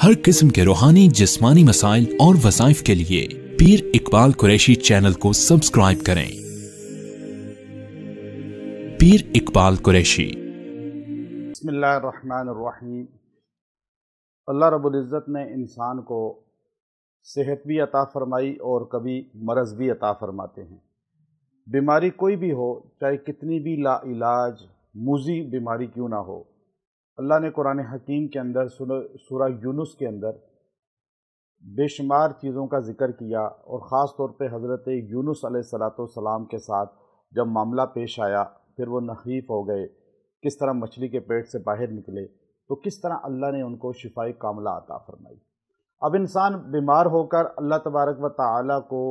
हर किस्म के रूहानी जिस्मानी मसाइल और वज़ाइफ के लिए पीर इकबाल कुरैशी चैनल को सब्सक्राइब करें। पीर इकबाल कुरैशी। बिस्मिल्लाहिर्रहमानिर्रहीम। अल्लाह रब्बुल इज़्ज़त ने इंसान को सेहत भी अता फरमाई और कभी मरज़ भी अता फरमाते हैं। बीमारी कोई भी हो, चाहे कितनी भी लाइलाज मूज़ी बीमारी क्यों ना हो, अल्लाह ने कुरान हकीम के अंदर सूरह यूनुस के अंदर बेशुमार चीज़ों का ज़िक्र किया और ख़ास तौर पे हज़रत यूनुस अलैहिस्सलाम के साथ जब मामला पेश आया, फिर वो नहीफ़ हो गए, किस तरह मछली के पेट से बाहर निकले, तो किस तरह अल्लाह ने उनको शिफाई कामला अता फरमाई। अब इंसान बीमार होकर अल्लाह तबारक व तआला को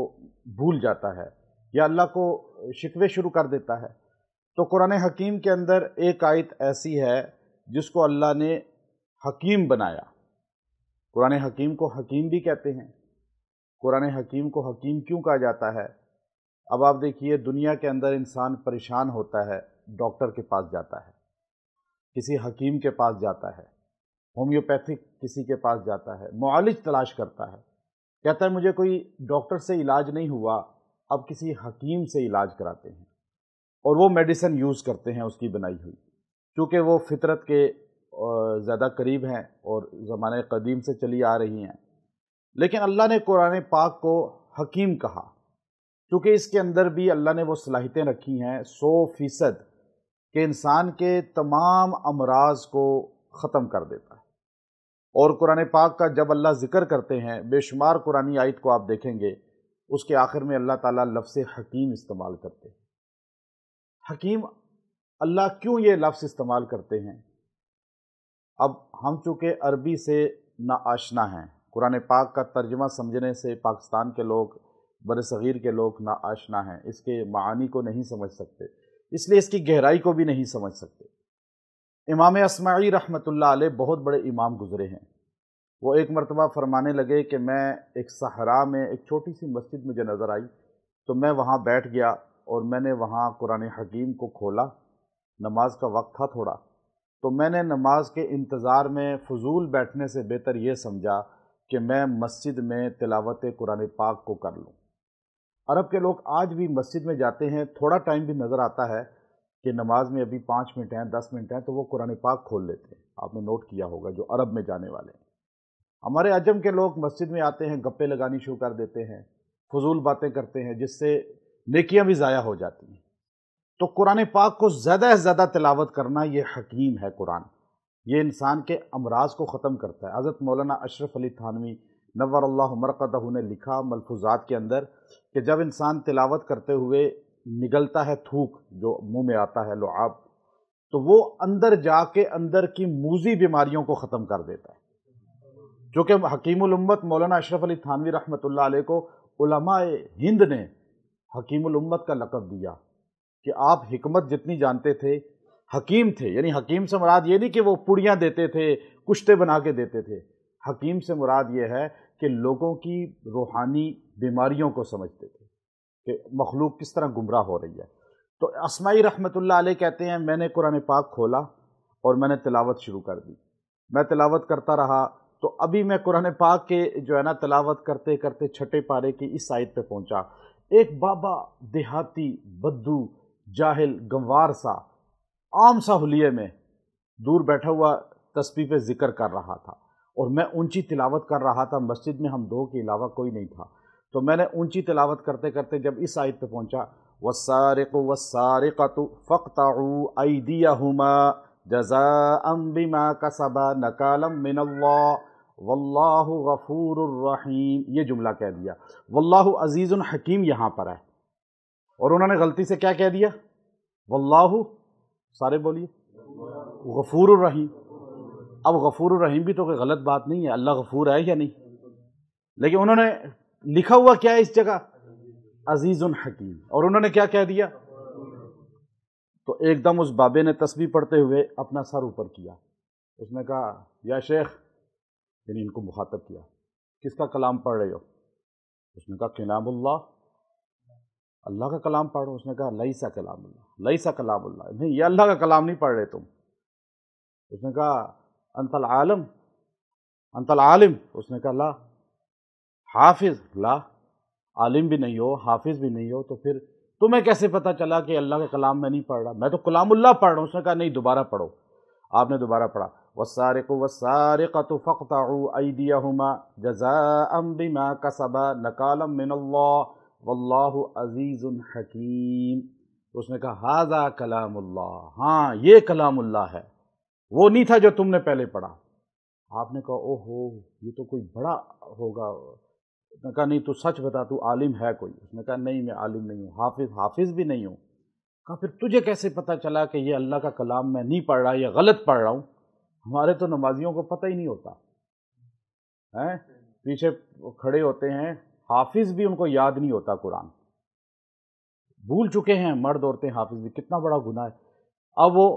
भूल जाता है या अल्लाह को शिकवे शुरू कर देता है, तो कुरान हकीम के अंदर एक आयत ऐसी है जिसको अल्लाह ने हकीम बनाया। कुरान हकीम को हकीम भी कहते हैं। कुरान हकीम को हकीम क्यों कहा जाता है? अब आप देखिए, दुनिया के अंदर इंसान परेशान होता है, डॉक्टर के पास जाता है, किसी हकीम के पास जाता है, होम्योपैथिक किसी के पास जाता है, मुआलिज तलाश करता है, कहता है मुझे कोई डॉक्टर से इलाज नहीं हुआ, अब किसी हकीम से इलाज कराते हैं और वो मेडिसिन यूज़ करते हैं उसकी बनाई हुई, क्योंकि वो फितरत के ज़्यादा करीब हैं और ज़माने क़दीम से चली आ रही हैं। लेकिन अल्लाह ने कुरान पाक को हकीम कहा, क्योंकि इसके अंदर भी अल्लाह ने वो सलाहियतें रखी हैं 100% कि इंसान के तमाम अमराज को ख़त्म कर देता है। और कुरान पाक का जब अल्लाह ज़िक्र करते हैं, बेशुमार कुरानी आयत को आप देखेंगे, उसके आखिर में अल्लाह ताला लफ्ज़ हकीम इस्तेमाल करते हैं। हकीम अल्लाह क्यों ये लफ्ज़ इस्तेमाल करते हैं? अब हम चूँकि अरबी से नाआशना हैं, कुरान पाक का तर्जुमा समझने से पाकिस्तान के लोग, बरसग़ीर के लोग नाआशना हैं, इसके मानी को नहीं समझ सकते, इसलिए इसकी गहराई को भी नहीं समझ सकते। इमाम अस्माई रहमतुल्लाह अलैह बहुत बड़े इमाम गुज़रे हैं। वो एक मरतबा फरमाने लगे कि मैं एक सहरा में एक छोटी सी मस्जिद मुझे नज़र आई, तो मैं वहाँ बैठ गया और मैंने वहाँ कुरान हकीम को खोला। नमाज का वक्त था थोड़ा, तो मैंने नमाज के इंतज़ार में फ़ुज़ूल बैठने से बेहतर ये समझा कि मैं मस्जिद में तिलावत कुरान पाक को कर लूँ। अरब के लोग आज भी मस्जिद में जाते हैं, थोड़ा टाइम भी नज़र आता है कि नमाज में अभी 5 मिनट हैं, 10 मिनट हैं, तो वो कुरान पाक खोल लेते हैं। आपने नोट किया होगा जो अरब में जाने वाले हैं। हमारे अजम के लोग मस्जिद में आते हैं, गप्पे लगानी शुरू कर देते हैं, फ़ुज़ूल बातें करते हैं, जिससे नेकियां भी ज़ाया हो जाती हैं। तो कुरान पाक को ज़्यादा से ज़्यादा तिलावत करना, ये हकीम है कुरान, ये इंसान के अमराज को ख़त्म करता है। हज़रत मौलाना अशरफ अली थानवी नव्वरल्लाहु मरक़दहू ने लिखा मलफूज़ात के अंदर कि जब इंसान तिलावत करते हुए निगलता है थूक, जो मुंह में आता है लुआब, तो वो अंदर जाके अंदर की मूज़ी बीमारियों को ख़त्म कर देता है। जो कि हकीमुल उम्मत मौलाना अशरफ अली थानवी रहमतुल्लाह अलैह को उलमाए हिंद ने हकीमुल उम्मत का लक़ब दिया कि आप हिकमत जितनी जानते थे, हकीम थे। यानी हकीम से मुराद ये नहीं कि वो पुड़ियाँ देते थे, कुश्ते बना के देते थे। हकीम से मुराद ये है कि लोगों की रूहानी बीमारियों को समझते थे कि मखलूक किस तरह गुमराह हो रही है। तो अस्माई रहमतुल्लाह अलैह कहते हैं, मैंने कुरान पाक खोला और मैंने तिलावत शुरू कर दी। मैं तिलावत करता रहा, तो अभी मैं कुरान पाक के जो है ना तिलावत करते करते छठे पारे की इस आयत पे पहुंचा। एक बाबा देहाती, बद्दू, जाहिल, गंवार सा, आम सा हुलिये में दूर बैठा हुआ तस्बीह पे ज़िक्र कर रहा था और मैं ऊंची तिलावत कर रहा था। मस्जिद में हम दो के अलावा कोई नहीं था, तो मैंने ऊंची तिलावत करते करते जब इस आयत पे पहुंचा, वस्सारिक़ु वस्सारिक़तु फ़क़्तऊ अयदियहुमा जज़ाअन बिमा कसबा नकालम मिनल्लाह वल्लाहु गफूरुर रहीम, ये जुमला कह दिया। वल्लाहु अज़ीज़ुन हकीम यहाँ पर है और उन्होंने गलती से क्या कह दिया? वल्लाहु, सारे बोलिए, गफूरुर रहीम। अब गफूरुर रहीम भी तो कोई गलत बात नहीं है, अल्लाह गफूर है या नहीं, लेकिन उन्होंने लिखा हुआ क्या है इस जगह? अजीजुन हकीम, और उन्होंने क्या कह दिया? तो एकदम उस बाबे ने तस्बीह पढ़ते हुए अपना सर ऊपर किया, उसने कहा या शेख, यानी इनको मुखातब किया, किसका कलाम पढ़ रहे हो? उसने कहा कलामुल्लाह, अल्लाह का कलाम पढ़ो। उसने कहा लईसा कलामुल्लाह, लईसा कलामुल्लाह, नहीं ये अल्लाह का कलाम नहीं पढ़ रहे तुम। उसने कहा अंतल आलम, انت العالم، اس نے کہا لا، حافظ لا، عالم بھی نہیں ہو حافظ بھی نہیں ہو تو پھر تمہیں کیسے پتہ چلا کہ اللہ کا کلام میں نہیں پڑھ رہا؟ میں تو کلام اللہ پڑھ رہا ہوں۔ اس نے کہا نہیں، دوبارہ پڑھو۔ آپ نے دوبارہ پڑھا، والسارق والسارقۃ فاقطعوا ایدیہما جزاء بما کسبا نکالا من اللہ واللہ عزیز حکیم۔ اس نے کہا ھذا کلام اللہ، ہاں یہ کلام اللہ ہے، وہ نہیں تھا جو تم نے پہلے پڑھا۔ آپ نے کہا او ہو، یہ تو کوئی بڑا ہوگا۔ اس نے کہا نہیں، تو سچ بتا، تو عالم ہے کوئی؟ اس نے کہا نہیں، میں عالم نہیں ہوں، حافظ بھی نہیں ہوں۔ کہا پھر تجھے کیسے پتہ چلا کہ یہ اللہ کا کلام میں نہیں پڑھ رہا، یہ غلط پڑھ رہا ہوں؟ ہمارے تو نمازیوں کو پتہ ہی نہیں ہوتا ہے، پیچھے کھڑے ہوتے ہیں، حافظ بھی ان کو یاد نہیں ہوتا قرآن، بھول چکے ہیں مرد عورتیں، حافظ بھی، کتنا بڑا گناہ ہے۔ اب وہ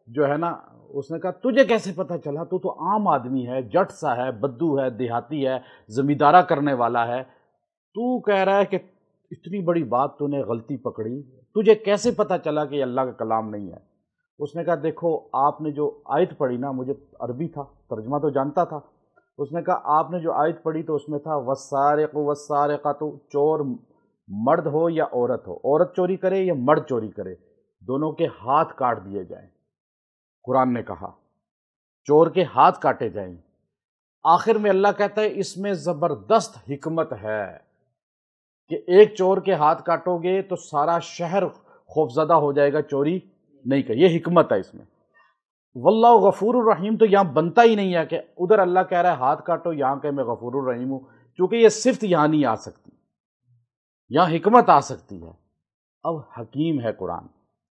جو ہے نا، اس نے کہا تجھے کیسے پتہ چلا؟ تو عام آدمی ہے، جٹ سا ہے، بدو ہے، دیہاتی ہے، زمیندارہ کرنے والا ہے، تو کہہ رہا ہے کہ اتنی بڑی بات تو نے غلطی پکڑی، تجھے کیسے پتہ چلا کہ یہ اللہ کا کلام نہیں ہے؟ اس نے کہا دیکھو، آپ نے جو آیت پڑھی نا، مجھے عربی تھا، ترجمہ تو جانتا تھا۔ اس نے کہا آپ نے جو آیت پڑھی تو اس میں تھا والسارق والسارقۃ، چور مرد ہو یا عورت ہو، عورت چوری کرے یا مرد چوری کرے، دونوں کے ہاتھ کاٹ دیے جائیں۔ قرآن نے کہا چور کے ہاتھ کاٹے جائیں۔ آخر میں اللہ کہتا ہے اس میں زبردست حکمت ہے کہ ایک چور کے ہاتھ کاٹو گے تو سارا شہر خوفزدہ ہو جائے گا، چوری نہیں کہ، یہ حکمت ہے اس میں۔ واللہ غفور الرحیم تو یہاں بنتا ہی نہیں ہے کہ ادھر اللہ کہہ رہا ہے ہاتھ کاٹو، یہاں کہ میں غفور الرحیم ہوں، چونکہ یہ صفت یہاں نہیں آ سکتی، یہاں حکمت آ سکتی ہے۔ اب حکیم ہے قرآن،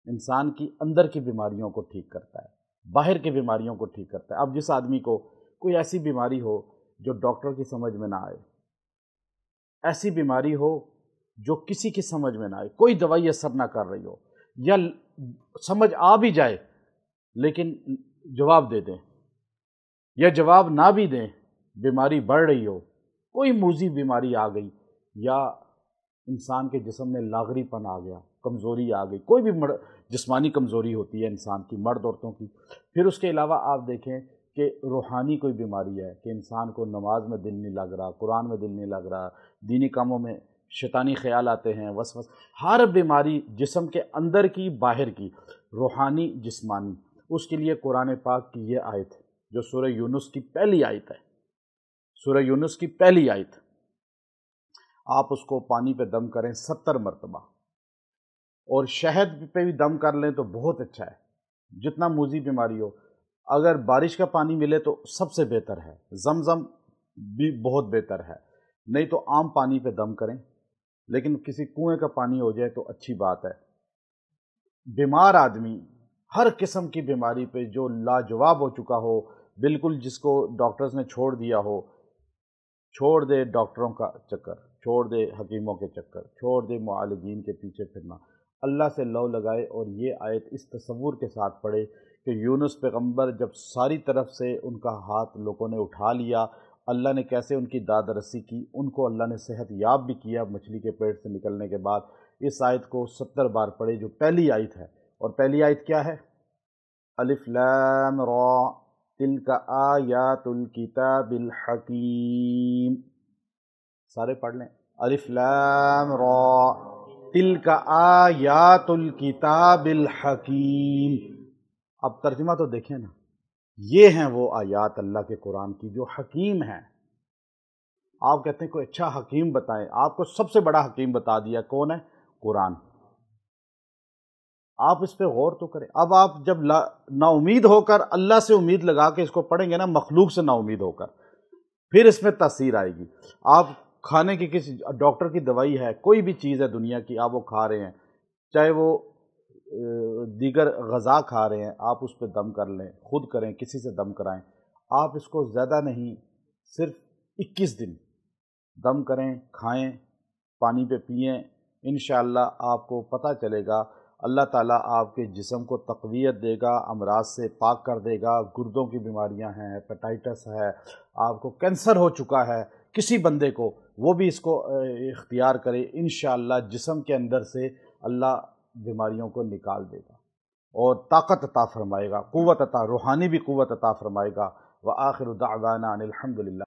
انسان کی اندر کی بیماریوں کو ٹھیک کرتا ہے، باہر کی بیماریوں کو ٹھیک کرتا ہے۔ اب جس آدمی کو کوئی ایسی بیماری ہو جو ڈاکٹر کی سمجھ میں نہ آئے، ایسی بیماری ہو جو کسی کی سمجھ میں نہ آئے، کوئی دوائی اثر نہ کر رہی ہو، یا سمجھ آ بھی جائے لیکن جواب دے دیں، یا جواب نہ بھی دیں، بیماری بڑھ رہی ہو، کوئی موذی بیماری آ گئی، یا انسان کے جسم میں لاغری پن آ گیا، کمزوری آ گئی، کوئی بھی جسمانی کمزوری ہوتی ہے انسان کی، مرد عورتوں کی۔ پھر اس کے علاوہ آپ دیکھیں کہ روحانی کوئی بیماری ہے کہ انسان کو نماز میں دل نہیں لگ رہا، قرآن میں دل نہیں لگ رہا، دینی کاموں میں شیطانی خیال آتے ہیں، وسوس، ہر بیماری جسم کے اندر کی باہر کی، روحانی جسمانی، اس کے لیے قرآن پاک کی یہ آیت ہے جو سورہ یونس کی پہلی آیت ہے، سورہ یونس کی پہلی آیت۔ آپ اس کو پانی پہ دم کریں 70 مرتبہ، اور شہد پہ بھی دم کر لیں تو بہت اچھا ہے، جتنا موذی بیماری ہو۔ اگر بارش کا پانی ملے تو سب سے بہتر ہے، زمزم بھی بہت بہتر ہے، نہیں تو عام پانی پہ دم کریں، لیکن کسی کنویں کا پانی ہو جائے تو اچھی بات ہے۔ بیمار آدمی ہر قسم کی بیماری پہ جو لاجواب ہو چکا ہو، بالکل جس کو ڈاکٹرز نے چھوڑ دیا ہو، چھوڑ دے ڈاکٹروں کا چکر، چھوڑ دے حکیموں کے چکر، چھوڑ دے معالجین کے پیچھے پھرنا، اللہ سے لو لگائے اور یہ آیت اس تصور کے ساتھ پڑھے کہ یونس پیغمبر جب ساری طرف سے ان کا ہاتھ لوگوں نے اٹھا لیا، اللہ نے کیسے ان کی داد رسی کی، ان کو اللہ نے صحت یاب بھی کیا مچھلی کے پیٹ سے نکلنے کے بعد۔ اس آیت کو 70 بار پڑھے جو پہلی آیت ہے، اور پہلی آیت کیا ہے؟ الف لام را تلک آیات الکتاب الحکیم، سارے پڑھ لیں، الف لام را تلک آیات الکتاب الحکیم۔ اب ترجمہ تو دیکھیں نا، یہ ہیں وہ آیات اللہ کے قرآن کی جو حکیم ہیں۔ آپ کہتے ہیں کوئی اچھا حکیم بتائیں، آپ کو سب سے بڑا حکیم بتا دیا، کون ہے؟ قرآن۔ آپ اس پہ غور تو کریں۔ اب آپ جب نا امید ہو کر اللہ سے امید لگا کے اس کو پڑھیں گے نا، مخلوق سے نا امید ہو کر، پھر اس میں تاثیر آئے گی۔ آپ کھانے کی کسی ڈاکٹر کی دوائی ہے، کوئی بھی چیز ہے دنیا کی، آپ وہ کھا رہے ہیں، چاہے وہ دیگر غذا کھا رہے ہیں، آپ اس پہ دم کر لیں، خود کریں، کسی سے دم کرائیں۔ آپ اس کو زیادہ نہیں، صرف 21 دن دم کریں، کھائیں، پانی پہ پئیں، انشاءاللہ آپ کو پتہ چلے گا، اللہ تعالیٰ آپ کے جسم کو تقویت دے گا، امراض سے پاک کر دے گا۔ گردوں کی بیماریاں ہیں، ہیپاٹائٹس ہے، آپ کو کینسر ہو چکا ہے کسی بندے کو، وہ بھی اس کو اختیار کرے، انشاءاللہ جسم کے اندر سے اللہ بیماریوں کو نکال دے گا اور طاقت عطا فرمائے گا، قوت عطا، روحانی بھی قوت عطا فرمائے گا، व आखिर दावाना अनिल हम्दुलिल्लाह।